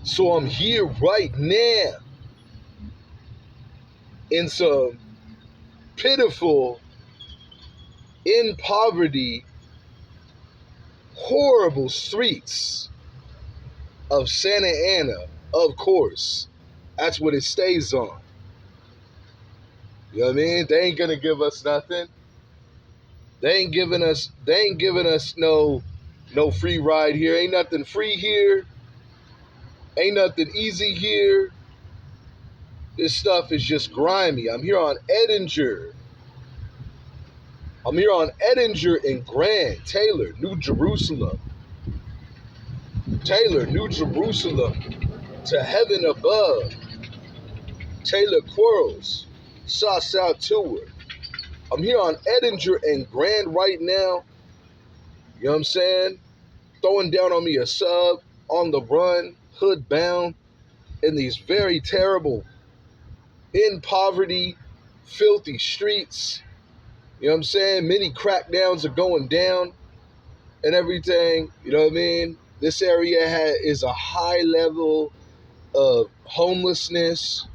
So I'm here right now in some pitiful, in poverty, horrible streets of Santa Ana, of course. That's what it stays on. You know what I mean? They ain't gonna give us nothing. They ain't giving us no free ride here. Ain't nothing free here. Ain't nothing easy here. This stuff is just grimy. I'm here on Edinger. And Grand, Taylor, New Jerusalem. Taylor, New Jerusalem, to heaven above. Taylor Quarles, sauce out to her. I'm here on Edinger and Grand right now. You know what I'm saying? Throwing down on me a sub, on the run, hood bound, in these very terrible, in poverty, filthy streets. You know what I'm saying? Many crackdowns are going down and everything. You know what I mean? This area is a high level of homelessness,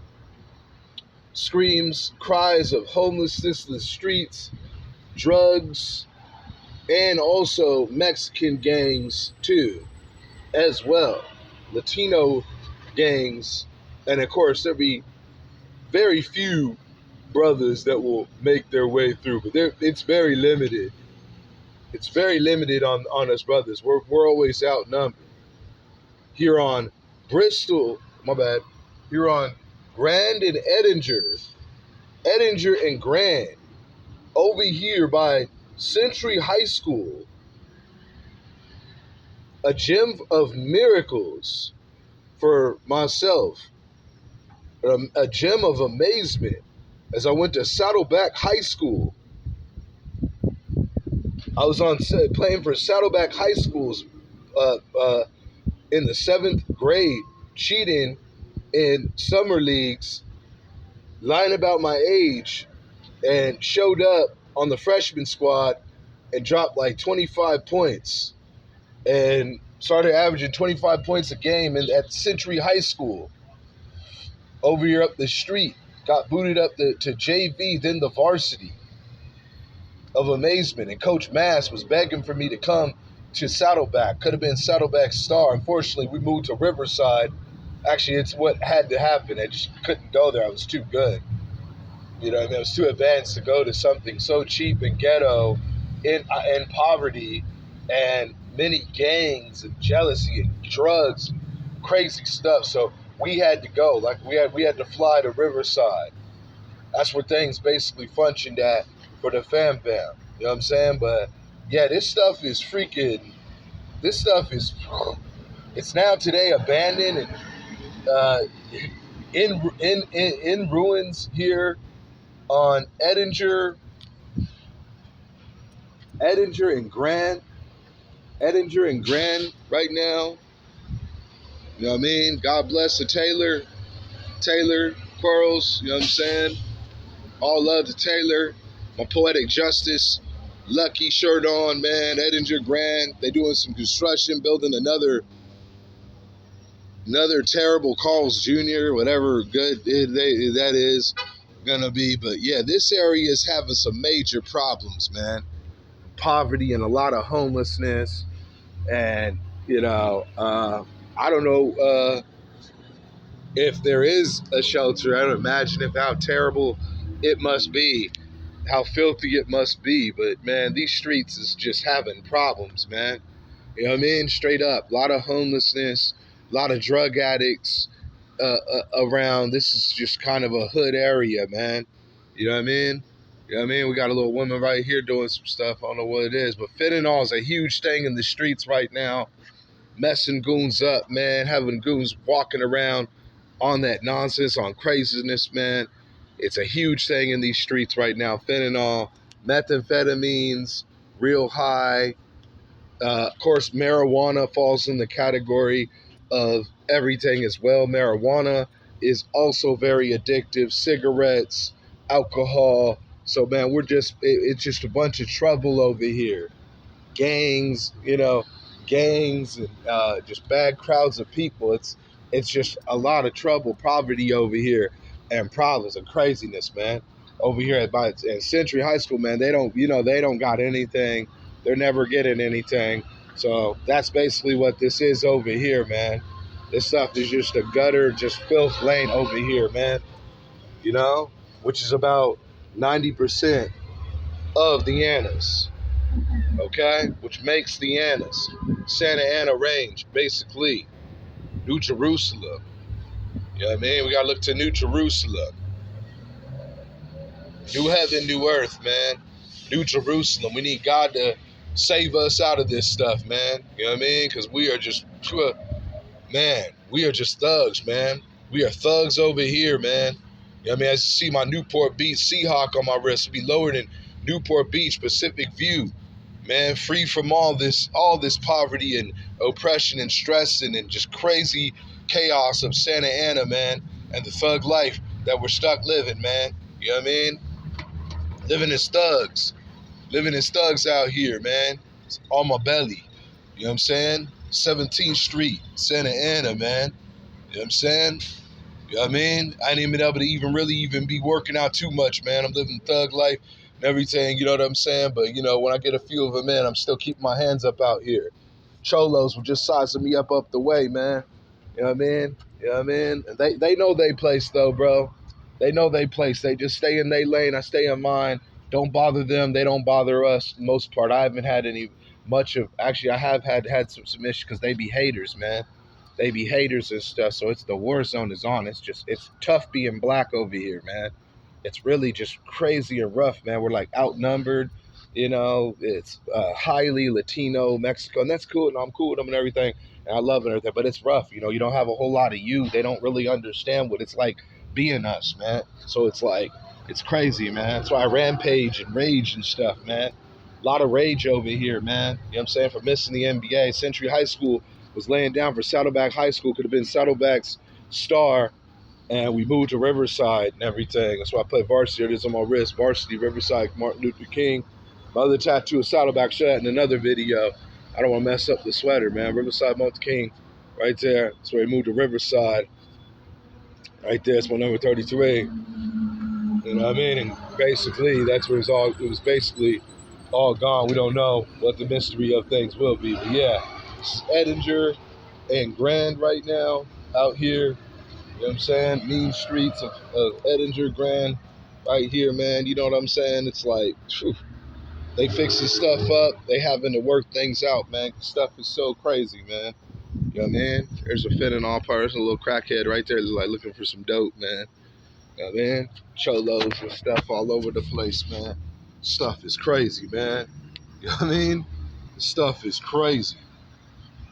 screams, cries of homelessness in the streets, drugs, and also Mexican gangs too, as well. Latino gangs, and of course there'll be very few brothers that will make their way through, but it's very limited. It's very limited on us brothers. We're always outnumbered. Here on Bristol, my bad. Here on Grand and Edinger and Grand, over here by Century High School, a gem of miracles for myself, a gem of amazement. As I went to Saddleback High School, I was playing for Saddleback High Schools in the 7th grade, cheating in summer leagues, lying about my age, and showed up on the freshman squad and dropped like 25 points and started averaging 25 points a game at Century High School over here up the street. Got booted up to JV, then the varsity of amazement. And Coach Mass was begging for me to come to Saddleback. Could have been Saddleback's star. Unfortunately, we moved to Riverside. Actually, it's what had to happen. I just couldn't go there. I was too good. You know what I mean? I was too advanced to go to something so cheap and ghetto in poverty and many gangs and jealousy and drugs and crazy stuff. So we had to go. Like we had to fly to Riverside. That's where things basically functioned at for the fam bam. You know what I'm saying? But yeah, this stuff is it's now today abandoned and in ruins here on Edinger and Grand. Edinger and Grand right now. You know what I mean? God bless the Taylor Quarles, you know what I'm saying? All love to Taylor, my poetic justice, lucky shirt on, man. Edinger Grand, they doing some construction, building another terrible Carl's Jr., whatever good that is gonna be. But yeah, this area is having some major problems, man. Poverty and a lot of homelessness, and I don't know if there is a shelter. I don't imagine how terrible it must be, how filthy it must be. But man, these streets is just having problems, man. You know what I mean? Straight up, a lot of homelessness, a lot of drug addicts around. This is just kind of a hood area, man. You know what I mean? You know what I mean? We got a little woman right here doing some stuff. I don't know what it is, but fentanyl is a huge thing in the streets right now. Messing goons up, man. Having goons walking around on that nonsense, on craziness, man. It's a huge thing in these streets right now. Fentanyl, methamphetamines, real high. Of course, marijuana falls in the category of everything as well. Marijuana is also very addictive. Cigarettes, alcohol. So, man, it's just a bunch of trouble over here. Gangs, gangs and just bad crowds of people. It's just a lot of trouble, poverty over here, and problems and craziness, man. Over here at Century High School, man, they don't got anything. They're never getting anything. So that's basically what this is over here, man. This stuff is just a gutter, just filth lane over here, man. You know, which is about 90% of the Annas, okay? Which makes the Annas. Santa Ana Range, basically. New Jerusalem. You know what I mean? We gotta look to New Jerusalem. New heaven, new earth, man. New Jerusalem. We need God to save us out of this stuff, man. You know what I mean? Because we are just, man, we are just thugs, man. We are thugs over here, man. You know what I mean? I see my Newport Beach Seahawk on my wrist. It'll be lower than Newport Beach, Pacific View. Man, free from all this poverty and oppression and stress and just crazy chaos of Santa Ana, man, and the thug life that we're stuck living, man. You know what I mean? Living as thugs out here, man. It's on my belly. You know what I'm saying? 17th Street, Santa Ana, man. You know what I'm saying? You know what I mean? I ain't even been able to even be working out too much, man. I'm living thug life and everything, you know what I'm saying? But, you know, when I get a few of them in, I'm still keeping my hands up out here. Cholos were just sizing me up the way, man. You know what I mean? You know what I mean? They know they place, though, bro. They know they place. They just stay in their lane. I stay in mine. Don't bother them. They don't bother us, most part. I haven't had actually, I have had some issues because they be haters, man. They be haters and stuff. So it's the war zone is on. It's tough being black over here, man. It's really just crazy and rough, man. We're like outnumbered, you know. It's highly Latino, Mexico, and that's cool. And I'm cool with them and everything, and I love it and everything. But it's rough, you know. You don't have a whole lot of you. They don't really understand what it's like being us, man. So it's like it's crazy, man. That's why I rampage and rage and stuff, man. A lot of rage over here, man. You know what I'm saying? For missing the NBA. Century High School was laying down for Saddleback High School. Could have been Saddleback's star. And we moved to Riverside and everything. That's why I play varsity. It is on my wrist. Varsity, Riverside, Martin Luther King. My other tattoo is Saddleback. Show that in another video. I don't want to mess up the sweater, man. Riverside, Martin Luther King, right there. That's where we moved to Riverside. Right there. It's my number 33. You know what I mean? And basically, that's where it was basically all gone. We don't know what the mystery of things will be. But yeah, it's Edinger and Grand right now out here. You know what I'm saying? Mean streets of Edinger, Grand, right here, man. You know what I'm saying? It's like, phew, they fixing stuff up. They having to work things out, man. Stuff is so crazy, man. You know what I mean? There's a fentanyl person, a little crackhead right there, like looking for some dope, man. You know what I mean? Cholos and stuff all over the place, man. Stuff is crazy, man. You know what I mean? Stuff is crazy.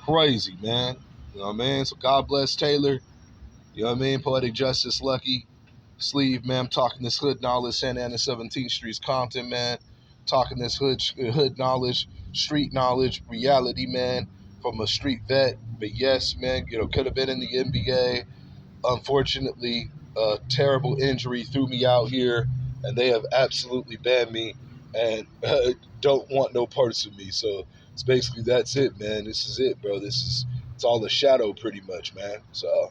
Crazy, man. You know what I mean? So God bless Taylor. You know what I mean? Poetic Justice, Lucky, Sleeve, man. I'm talking this hood knowledge, Santa Ana 17th Street's Compton, man. Talking this hood knowledge, street knowledge, reality, man, from a street vet. But yes, man, you know, could have been in the NBA. Unfortunately, a terrible injury threw me out here, and they have absolutely banned me and don't want no parts of me. So it's basically that's it, man. This is it, bro. It's all a shadow pretty much, man. So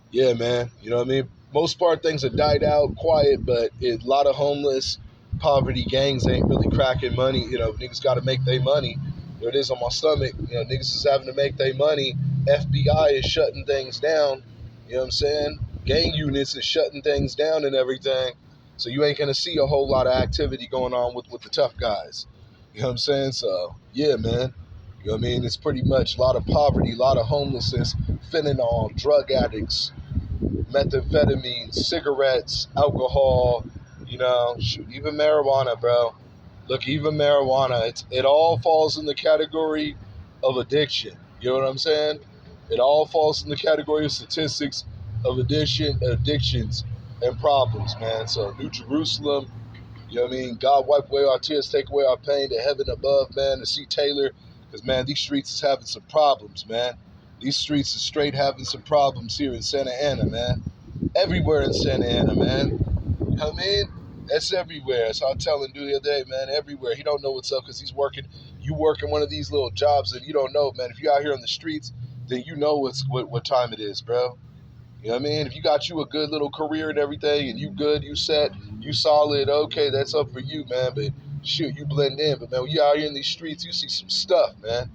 yeah, man. You know what I mean? Most part, things have died out, quiet, but a lot of homeless, poverty gangs ain't really cracking money. You know, niggas got to make their money. You know, it is on my stomach. You know, niggas is having to make their money. FBI is shutting things down. You know what I'm saying? Gang units is shutting things down and everything. So you ain't going to see a whole lot of activity going on with the tough guys. You know what I'm saying? So, yeah, man. You know what I mean? It's pretty much a lot of poverty, a lot of homelessness, fentanyl, drug addicts, methamphetamine, cigarettes, alcohol, you know, shoot, even marijuana, bro. Look, even marijuana, it all falls in the category of addiction. You know what I'm saying? It all falls in the category of statistics of addictions, and problems, man. So New Jerusalem, you know what I mean? God wipe away our tears, take away our pain to heaven above, man, to see Taylor. Because, man, these streets is having some problems, man. These streets is straight having some problems here in Santa Ana, man. Everywhere in Santa Ana, man. You know what I mean? It's everywhere. So I'm telling dude the other day, man, everywhere. He don't know what's up because he's working. You working one of these little jobs that you don't know, man. If you're out here on the streets, then you know what time it is, bro. You know what I mean? If you got you a good little career and everything, and you good, you set, you solid, okay, that's up for you, man. But shoot, you blend in. But man, when you out here in these streets, you see some stuff, man.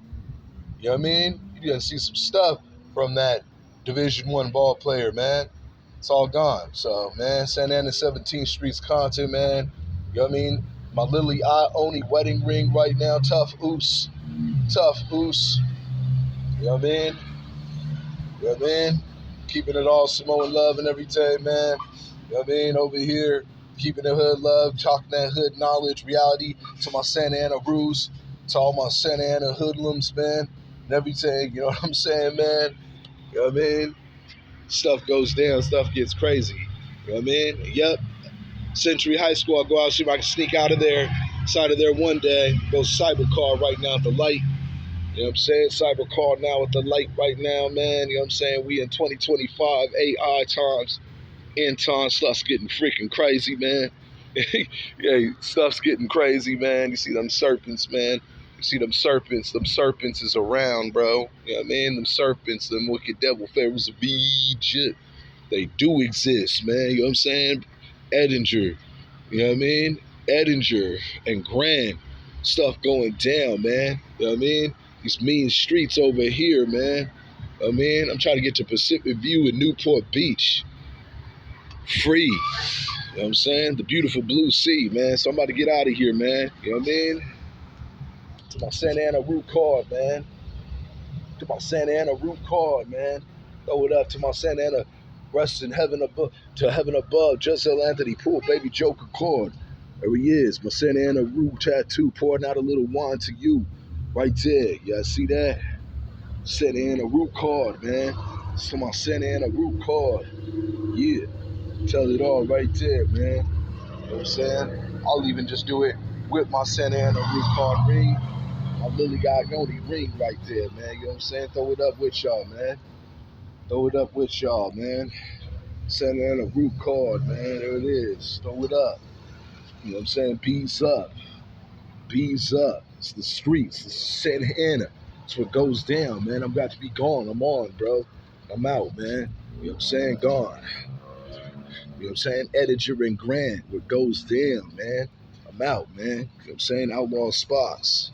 You know what I mean? You gonna see some stuff from that Division I ball player, man. It's all gone. So, man, Santa Ana 17th Street's content, man. You know what I mean? My Lily Ione wedding ring right now. Tough oos. Tough oos. You know what I mean? You know what I mean? Keeping it all Samoan love and everything, man. You know what I mean? Over here, keeping the hood love, talking that hood knowledge, reality to my Santa Ana ruse, to all my Santa Ana hoodlums, man, and everything. You know what I'm saying, man? You know what I mean? Stuff goes down, stuff gets crazy. You know what I mean? Yep. Century High School, I'll go out, see if I can sneak out of there, side of there one day, go cyber car right now at the light. You know what I'm saying? Cyber car now with the light right now, man. You know what I'm saying? We in 2025 AI times, end time, stuff's getting freaking crazy, man. Yeah, stuff's getting crazy, man. You see them serpents, man. You see them serpents is around, bro. You know what I mean? Them serpents, them wicked devil pharaohs of Egypt. They do exist, man. You know what I'm saying? Edinger. You know what I mean? Edinger and Grand. Stuff going down, man. You know what I mean? These mean streets over here, man. You know what I mean? I'm trying to get to Pacific View and Newport Beach. Free. You know what I'm saying? The beautiful blue sea, man. Somebody get out of here, man. You know what I mean? To my Santa Ana root card, man. To my Santa Ana root card, man. Throw it up to my Santa Ana rest in heaven above, to heaven above. Jusel Anthony Poole, baby Joker Cord. There he is, my Santa Ana root tattoo, pouring out a little wine to you. Right there. Y'all see that? Santa Ana root card, man. It's to my Santa Ana root card. Yeah. Tell it all right there, man. You know what I'm saying? I'll even just do it with my Santa Ana root card ring. My Lily Ione ring right there, man. You know what I'm saying? Throw it up with y'all, man. Throw it up with y'all, man. Santa Ana root card, man. There it is. Throw it up. You know what I'm saying? Bees up. Bees up. It's the streets. It's Santa Ana. It's what goes down, man. I'm about to be gone. I'm on, bro. I'm out, man. You know what I'm saying? Gone. You know what I'm saying? Edinger and Grant. What goes down, man. I'm out, man. You know what I'm saying? Outlaw spots.